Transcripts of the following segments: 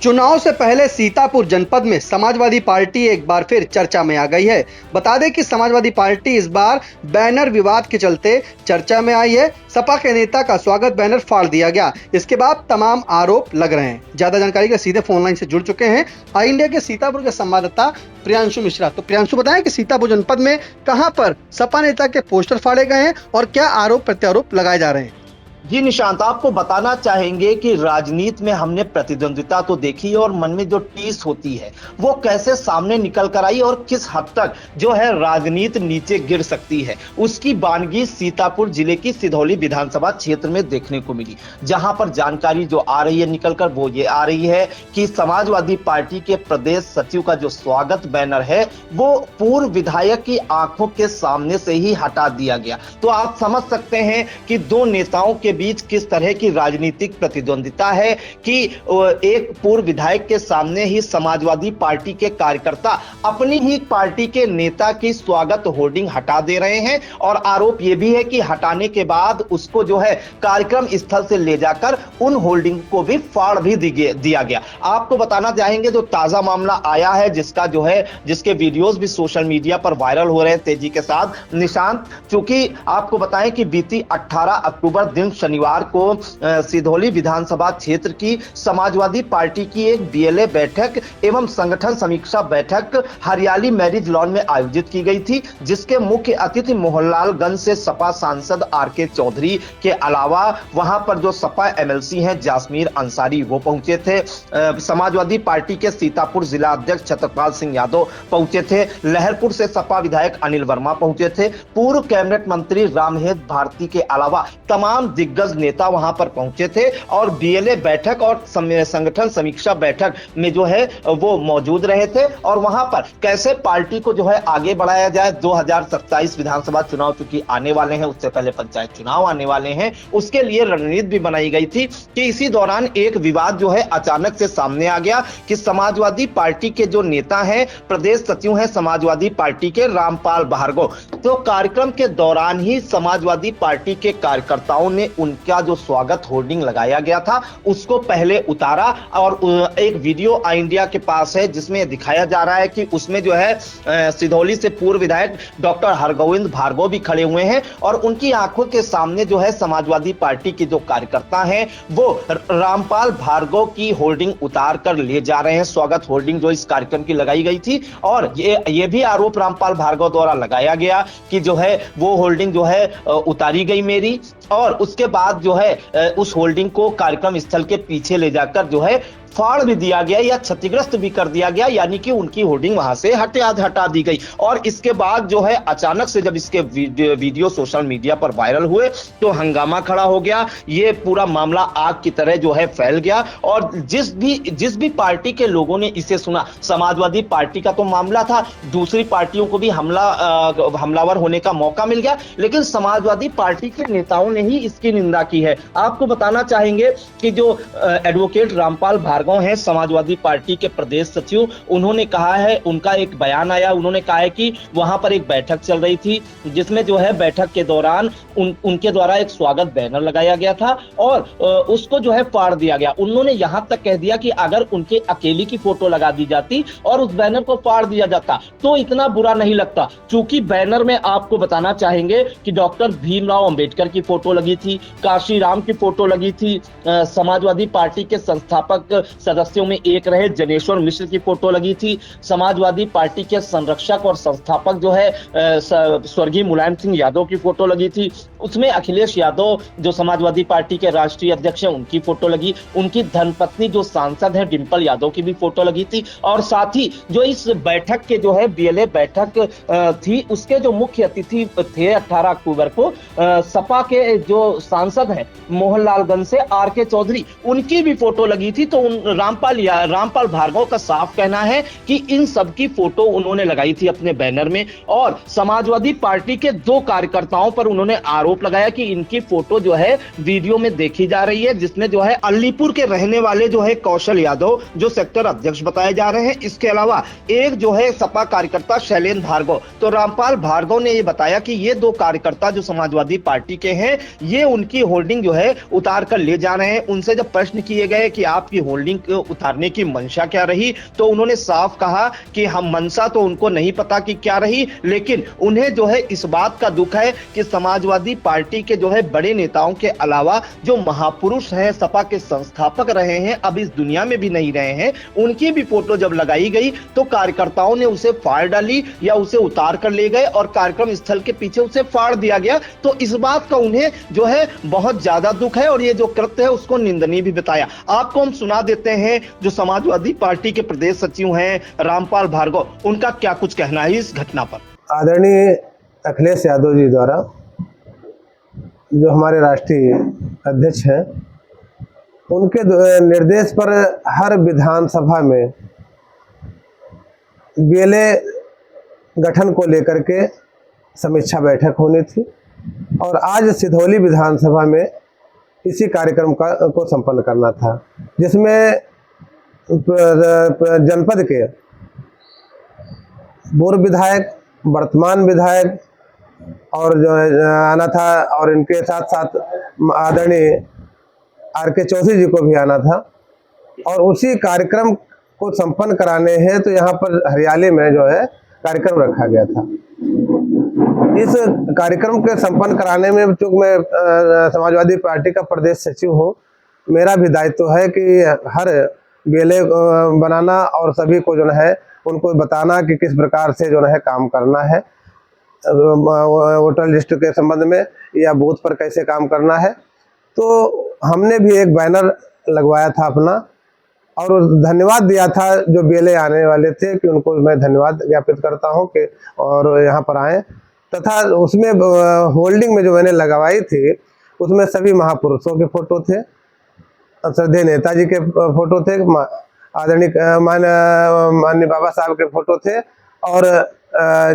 चुनाव से पहले सीतापुर जनपद में समाजवादी पार्टी एक बार फिर चर्चा में आ गई है। बता दें कि समाजवादी पार्टी इस बार बैनर विवाद के चलते चर्चा में आई है। सपा के नेता का स्वागत बैनर फाड़ दिया गया। इसके बाद तमाम आरोप लग रहे हैं। ज्यादा जानकारी के लिए सीधे फोन लाइन से जुड़ चुके हैं आई इंडिया के सीतापुर के संवाददाता प्रियांशु मिश्रा। तो प्रियांशु, बताएं कि सीतापुर जनपद में कहां पर सपा नेता के पोस्टर फाड़े गए हैं और क्या आरोप प्रत्यारोप लगाए जा रहे हैं? जी निशांत, आपको बताना चाहेंगे कि राजनीति में हमने प्रतिद्वंदिता तो देखी है और मन में जो टीस होती है वो कैसे सामने निकल कर आई और किस हद तक जो है राजनीति नीचे गिर सकती है, उसकी बानगी सीतापुर जिले की सिधौली विधानसभा क्षेत्र में देखने को मिली। जहां पर जानकारी जो आ रही है निकलकर वो ये आ रही है कि समाजवादी पार्टी के प्रदेश सचिव का जो स्वागत बैनर है वो पूर्व विधायक की आंखों के सामने से ही हटा दिया गया। तो आप समझ सकते हैं कि दो नेताओं के बीच किस तरह की राजनीतिक प्रतिद्वंदिता है कि एक पूर्व विधायक के सामने ही समाजवादी पार्टी के कार्यकर्ता अपनी ही पार्टी के नेता की स्वागत होर्डिंग हटा दे रहे हैं और आरोप यह भी है कि हटाने के बाद उसको जो है कार्यक्रम स्थल से ले जाकर उन होर्डिंग को भी फाड़ भी दिया गया। आपको बताना चाहेंगे जो ताजा मामला आया है जिसके वीडियोस भी सोशल मीडिया पर वायरल हो रहे हैं तेजी के साथ निशांत, चूंकि आपको बताएं कि बीती 18 अक्टूबर दिन शनिवार को सिधौली विधानसभा क्षेत्र की समाजवादी पार्टी की एक बीएलए बैठक एवं संगठन समीक्षा बैठक हरियाली मैरिज लॉन में आयोजित की गई थी, जिसके मुख्य अतिथि मोहनलालगंज से सपा सांसद आरके चौधरी के अलावा वहां पर जो सपा एमएलसी हैं जासमीर अंसारी वो पहुंचे थे। समाजवादी पार्टी के सीतापुर जिला अध्यक्ष छत्रपाल सिंह यादव पहुंचे थे। लहरपुर से सपा विधायक अनिल वर्मा पहुंचे थे। पूर्व कैबिनेट मंत्री रामहेत भारती के अलावा तमाम दिग्गज नेता वहां पर पहुंचे थे और बीएलए बैठक और संगठन समीक्षा बैठक में जो है वो मौजूद रहे थे और वहां पर कैसे पार्टी को जो है आगे बढ़ाया जाए। 2027 विधानसभा चुनाव चूंकि आने वाले हैं, उससे पहले पंचायत चुनाव आने वाले हैं, उसके लिए रणनीति भी बनाई गई थी कि इसी दौरान एक विवाद जो है अचानक से सामने आ गया कि समाजवादी पार्टी के जो नेता हैं, प्रदेश सचिव हैं समाजवादी पार्टी के रामपाल भार्गव, तो कार्यक्रम के दौरान ही समाजवादी पार्टी के कार्यकर्ताओं ने उनका जो स्वागत होर्डिंग लगाया गया था उसको पहले उतारा और एक वीडियो आई इंडिया के पास है जिसमें दिखाया जा रहा है कि उसमें जो है सिधौली से पूर्व विधायक डॉक्टर हरगोविंद भार्गव भी खड़े हुए हैं और उनकी आंखों के सामने जो है समाजवादी पार्टी के जो कार्यकर्ता हैं वो रामपाल भार्गव की होर्डिंग उतार कर ले जा रहे हैं। स्वागत होर्डिंग जो इस कार्यक्रम की लगाई गई थी और ये भी आरोप रामपाल भार्गव द्वारा लगाया गया कि जो है वो होर्डिंग जो है उतारी गई मेरी और उसके बाद जो है उस होल्डिंग को कार्यक्रम स्थल के पीछे ले जाकर जो है फाड़ भी दिया गया या क्षतिग्रस्त भी कर दिया गया, यानी कि उनकी होर्डिंग वहां से हटा दी गई। और इसके बाद जो है अचानक से जब इसके वीडियो सोशल मीडिया पर वायरल हुए तो हंगामा खड़ा हो गया। ये पूरा मामला आग की तरह जो है फैल गया और जिस भी पार्टी के लोगों ने इसे सुना, समाजवादी पार्टी का तो मामला था, दूसरी पार्टियों को भी हमलावर होने का मौका मिल गया, लेकिन समाजवादी पार्टी के नेताओं ने ही इसकी निंदा की है। आपको बताना चाहेंगे कि जो एडवोकेट रामपाल भार्गव हैं समाजवादी पार्टी के प्रदेश सचिव, उन्होंने कहा है, उनका एक बयान आया, उन्होंने कहा है कि वहां पर एक बैठक चल रही थी जिसमें जो है बैठक के दौरान उनके द्वारा एक स्वागत बैनर लगाया गया था और उसको जो है फाड़ दिया गया। उन्होंने यहां तक कह दिया कि अगर उनके अकेली की फोटो लगा दी जाती और उस बैनर को फाड़ दिया जाता तो इतना बुरा नहीं लगता। चूंकि बैनर में आपको बताना चाहेंगे कि डॉक्टर भीमराव अंबेडकर की फोटो लगी थी, काशी राम की फोटो लगी थी, समाजवादी पार्टी के संस्थापक सदस्यों में एक रहे जनेश्वर मिश्र की फोटो लगी थी, समाजवादी पार्टी के संरक्षक और संस्थापक जो है स्वर्गीय मुलायम सिंह यादव की फोटो लगी थी, उसमें अखिलेश यादव जो समाजवादी पार्टी के राष्ट्रीय अध्यक्ष हैं उनकी फोटो लगी, उनकी धर्मपत्नी जो सांसद है डिंपल यादव की भी फोटो लगी थी और साथ ही जो इस बैठक के जो है बीएलए बैठक थी उसके जो मुख्य अतिथि थे 18 अक्टूबर को सपा के जो सांसद हैं मोहनलालगंज से आरके चौधरी, उनकी भी फोटो लगी थी। तो रामपाल भार्गव का साफ कहना है कि इन सब की फोटो उन्होंने लगाई थी अपने बैनर में और समाजवादी पार्टी के दो कार्यकर्ताओं पर उन्होंने आरोप लगाया कि इनकी फोटो जो है वीडियो में देखी जा रही है, जिसमें जो है अलीपुर के रहने वाले जो है कौशल यादव जो सेक्टर अध्यक्ष बताए जा रहे हैं, इसके अलावा एक जो है सपा कार्यकर्ता शैलेंद्र भार्गव। तो रामपाल भार्गव ने यह बताया कि ये दो कार्यकर्ता जो समाजवादी पार्टी के हैं ये उनकी होल्डिंग जो है उतार कर ले जा रहे हैं। उनसे जब प्रश्न किए गए कि आपकी होल्डिंग होर्डिंग उतारने की मंशा क्या रही, तो उन्होंने साफ कहा कि हम मंशा तो उनको नहीं पता कि क्या रही, लेकिन उन्हें जो है इस बात का दुख है कि समाजवादी पार्टी के जो है बड़े नेताओं के अलावा जो महापुरुष हैं, सपा के संस्थापक रहे हैं, अब इस दुनिया में भी नहीं रहे हैं, उनकी भी फोटो जब लगाई गई तो कार्यकर्ताओं ने उसे फाड़ डाली या उसे उतार कर ले गए और कार्यक्रम स्थल के पीछे उसे फाड़ दिया गया। तो इस बात का उन्हें जो है बहुत ज्यादा दुख है और ये जो कृत्य है उसको निंदनीय भी बताया। आपको हम सुना देते हैं जो समाजवादी पार्टी के प्रदेश सचिव हैं रामपाल भार्गव, उनका क्या कुछ कहना है इस घटना पर। आदरणीय अखिलेश यादव जी द्वारा, जो हमारे राष्ट्रीय अध्यक्ष हैं, उनके निर्देश पर हर विधानसभा में बीएलए गठन को लेकर के समीक्षा बैठक होनी थी और आज सिधौली विधानसभा में इसी कार्यक्रम को संपन्न करना था, जिसमें जनपद के पूर्व विधायक, वर्तमान विधायक और जो आना था और इनके साथ साथ आदरणीय आर.के. चौधरी जी को भी आना था और उसी कार्यक्रम को संपन्न कराने हैं तो यहाँ पर हरियाली में जो है कार्यक्रम रखा गया था। इस कार्यक्रम के संपन्न कराने में चूंकि मैं समाजवादी पार्टी का प्रदेश सचिव हूँ, मेरा भी दायित्व है कि हर बीएलए बनाना और सभी को जो है उनको बताना कि किस प्रकार से जो है काम करना है, वोटर लिस्ट के संबंध में या बूथ पर कैसे काम करना है। तो हमने भी एक बैनर लगवाया था अपना और धन्यवाद दिया था जो बीएलए आने वाले थे कि उनको मैं धन्यवाद ज्ञापित करता हूं कि और यहाँ पर आए, तथा उसमें होल्डिंग में जो मैंने लगवाई थी उसमें सभी महापुरुषों के फोटो थे, श्रद्धेय नेताजी के फोटो थे, आदरणीय माननीय बाबा साहब के फोटो थे और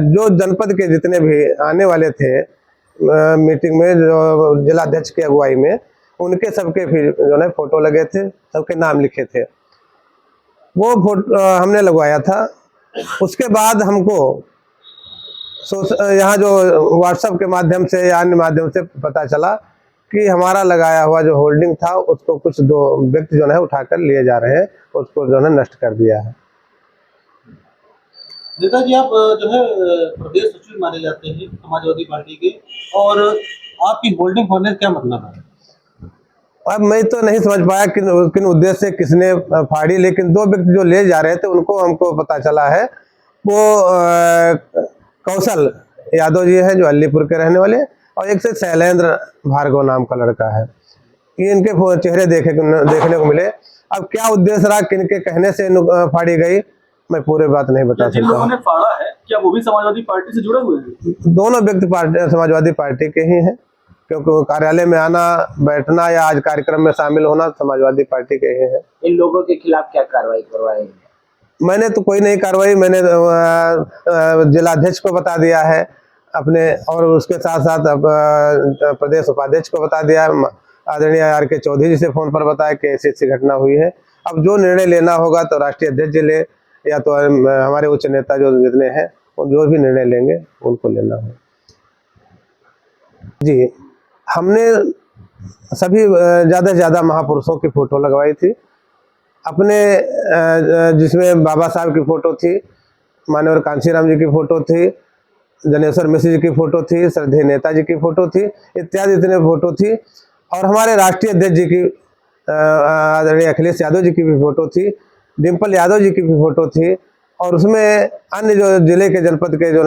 जो जनपद के जितने भी आने वाले थे मीटिंग में, जो जिलाध्यक्ष की अगुवाई में, उनके सबके फिर जो है फोटो लगे थे, सबके नाम लिखे थे, वो फोटो हमने लगवाया था। उसके बाद हमको यहाँ जो व्हाट्सएप के माध्यम से या अन्य माध्यम से पता चला कि हमारा लगाया हुआ जो होल्डिंग था उसको कुछ दो व्यक्ति जो है उठाकर लिए जा रहे हैं, उसको जो है नष्ट कर दिया है। नेताजी, आप जो है प्रदेश सचिव माने जाते हैं समाजवादी पार्टी के, और आपकी होल्डिंग होने का क्या मतलब है? अब मैं तो नहीं समझ पाया किन उद्देश्य से किसने फाड़ी, लेकिन दो व्यक्ति जो ले जा रहे थे उनको हमको पता चला है। वो कौशल यादव जी है जो अलीपुर के रहने वाले, और एक से शैलेंद्र भार्गव नाम का लड़का है। ये इनके चेहरे देखने को मिले। अब क्या उद्देश्य रहा, किनके कहने से फाड़ी गई, मैं पूरे बात नहीं बता सकता। जिन्होंने फाड़ा है क्या वो भी समाजवादी पार्टी से जुड़े हुए हैं? दोनों व्यक्ति समाजवादी पार्टी के ही हैं, क्योंकि कार्यालय में आना, बैठना या आज कार्यक्रम में शामिल होना समाजवादी पार्टी के ही है। इन लोगों के खिलाफ क्या कार्रवाई करवाई है? मैंने तो कोई नहीं कार्रवाई, मैंने जिलाध्यक्ष को बता दिया है अपने, और उसके साथ साथ प्रदेश उपाध्यक्ष को बता दिया, आदरणीय आर.के. चौधरी जी से फोन पर बताया कि ऐसी ऐसी घटना हुई है। अब जो निर्णय लेना होगा तो राष्ट्रीय अध्यक्ष जी ले, या तो हमारे उच्च नेता जो जितने हैं वो जो भी निर्णय लेंगे उनको लेना है। जी, हमने सभी ज़्यादा से ज़्यादा महापुरुषों की फ़ोटो लगवाई थी अपने, जिसमें बाबा साहब की फ़ोटो थी, माननीय कांशीराम जी की फ़ोटो थी, जनेश्वर मिश्र जी की फ़ोटो थी, श्रद्धेय नेताजी की फ़ोटो थी, इत्यादि इतने फ़ोटो थी। और हमारे राष्ट्रीय अध्यक्ष जी की, आदरणीय अखिलेश यादव जी की भी फ़ोटो थी, डिम्पल यादव जी की भी फ़ोटो थी, और उसमें अन्य जो जिले के जनपद के जो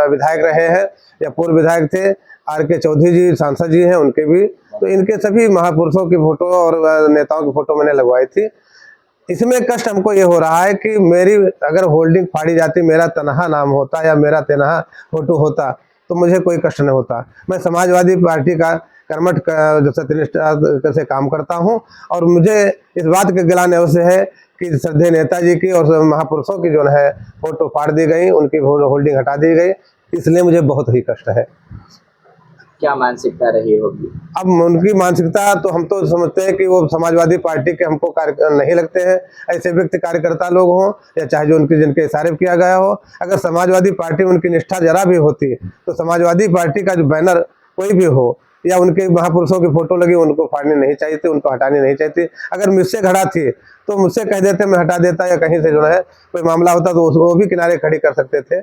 विधायक रहे हैं या पूर्व विधायक थे, आर.के. चौधरी जी सांसद जी हैं, उनके भी, तो इनके सभी महापुरुषों की फ़ोटो और नेताओं की फ़ोटो मैंने लगवाई थी। इसमें कष्ट हमको ये हो रहा है कि मेरी अगर होल्डिंग फाड़ी जाती, मेरा तनहा नाम होता या मेरा तनहा फोटो होता तो मुझे कोई कष्ट नहीं होता। मैं समाजवादी पार्टी का कर्मठ सत्यनिष्ठा से काम करता हूं और मुझे इस बात का गिलाने अवश्य है कि श्रद्धेय नेताजी की और महापुरुषों की जो है फोटो फाड़ दी गई, उनकी होल्डिंग हटा दी गई, इसलिए मुझे बहुत ही कष्ट है। क्या मानसिकता रही होगी? अब उनकी मानसिकता तो हम तो समझते हैं कि वो समाजवादी पार्टी के हमको कार्य नहीं लगते हैं। ऐसे व्यक्ति कार्यकर्ता लोग हों या चाहे जो उनके जिनके इशारे किया गया हो, अगर समाजवादी पार्टी में उनकी निष्ठा जरा भी होती तो समाजवादी पार्टी का जो बैनर कोई भी हो या उनके महापुरुषों की फोटो लगी उनको फाड़नी नहीं चाहिए थी, उनको हटानी नहीं चाहिए थी। अगर मुझसे खड़ा थी तो मुझसे कह देते मैं हटा देता, या कहीं से जो है कोई मामला होता तो वो भी किनारे खड़ी कर सकते थे,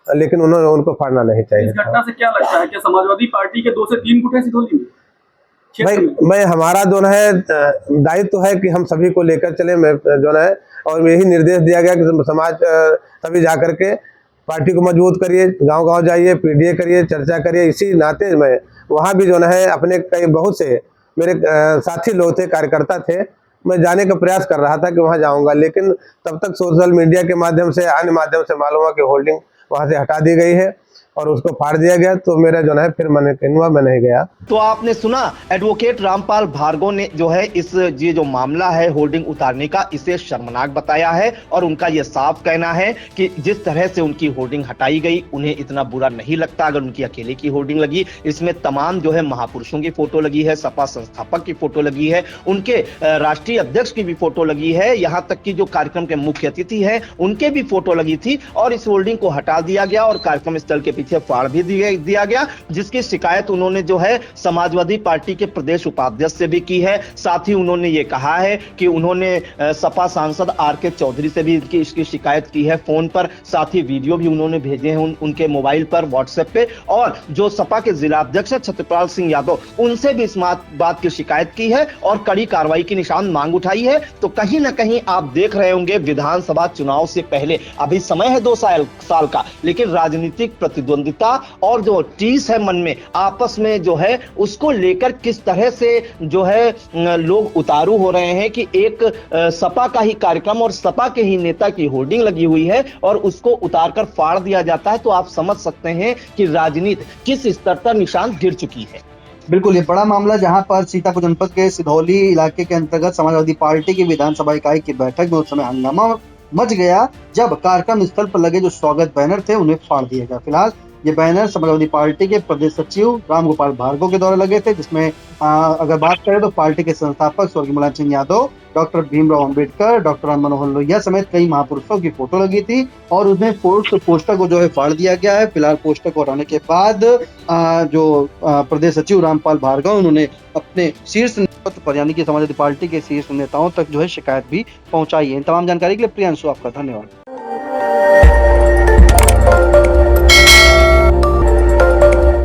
लेकिन उन्होंने उनको फाड़ना नहीं चाहिए। इस घटना से क्या लगता है कि समाजवादी पार्टी के 2 से 3 गुट हैं सिधौली में? भाई हमारा जो है दायित्व है कि हम सभी को लेकर चले, मैं जो है, और यही निर्देश दिया गया कि समाज सभी जाकर के पार्टी को मजबूत करिए, गांव-गांव जाइए, पीडीए करिए, चर्चा करिए। इसी नाते मैं वहाँ भी जो है अपने कई बहुत से मेरे साथी लोग थे, कार्यकर्ता थे, मैं जाने का प्रयास कर रहा था कि वहाँ जाऊँगा, लेकिन तब तक सोशल मीडिया के माध्यम से, अन्य माध्यम से मालूम हुआ कि होल्डिंग वहाँ से हटा दी गई है और उसको फाड़ दिया गया, तो मेरा जो है फिर मैं नहीं गया। तो आपने सुना एडवोकेट रामपाल भार्गव ने जो है ये जो मामला है होर्डिंग उतारने का, इसे शर्मनाक बताया है और उनका यह साफ कहना है कि जिस तरह से उनकी होर्डिंग हटाई गई उन्हें इतना बुरा नहीं लगता अगर उनकी अकेले की होर्डिंग लगी। इसमें तमाम जो है महापुरुषों की फोटो लगी है, सपा संस्थापक की फोटो लगी है, उनके राष्ट्रीय अध्यक्ष की भी फोटो लगी है, यहाँ तक कि जो कार्यक्रम के मुख्य अतिथि है उनके भी फोटो लगी थी और इस होर्डिंग को हटा दिया गया और कार्यक्रम स्थल के पीछे फाड़ भी दिया गया, जिसकी शिकायत उन्होंने जो है समाजवादी पार्टी के प्रदेश उपाध्यक्ष से भी की है। साथ ही उन्होंने ये कहा है कि उन्होंने सपा सांसद आर.के. चौधरी से भी इसकी शिकायत की है फोन पर, साथ ही वीडियो भी उन्होंने भेजे हैं उनके मोबाइल पर, व्हाट्सएप पे, और जो सपा के जिला अध्यक्ष है छत्रपाल सिंह यादव, उनसे भी इस बात की शिकायत की है और कड़ी कार्रवाई की निशान मांग उठाई है। तो कहीं ना कहीं आप देख रहे होंगे विधानसभा चुनाव से पहले अभी समय है 2 साल का, लेकिन राजनीतिक प्रतिद्वंदिता और जो टीस है मन में आपस में जो है उसको लेकर किस तरह से जो है लोग उतारू हो रहे हैं कि एक सपा का ही कार्यक्रम और सपा के ही नेता की होर्डिंग लगी हुई है और उसको उतारकर फाड़ दिया जाता है। तो आप समझ सकते हैं कि राजनीति किस स्तर पर निशान गिर चुकी है। बिल्कुल, ये बड़ा मामला जहां पर सीतापुर जनपद के सिधौली इलाके के अंतर्गत समाजवादी पार्टी की विधानसभा इकाई की बैठक में उस समय हंगामा मच गया जब कार्यक्रम स्थल पर लगे जो स्वागत बैनर थे उन्हें फाड़ दिया गया। फिलहाल ये बैनर समाजवादी पार्टी के प्रदेश सचिव रामगोपाल भार्गव के द्वारा लगे थे, जिसमें अगर बात करें तो पार्टी के संस्थापक स्वर्गीय मुलायम सिंह यादव, डॉक्टर भीमराव अंबेडकर, डॉक्टर राम मनोहर लोहिया समेत कई महापुरुषों की फोटो लगी थी और उसमें पोस्टर को जो है फाड़ दिया गया है। फिलहाल पोस्टर को हटाने के बाद जो प्रदेश सचिव रामपाल भार्गव उन्होंने अपने शीर्ष नेतृत्व पर यानी कि समाजवादी पार्टी के शीर्ष नेताओं तक जो है शिकायत भी पहुंचाई है। इन तमाम जानकारी के लिए प्रियांशु आपका धन्यवाद।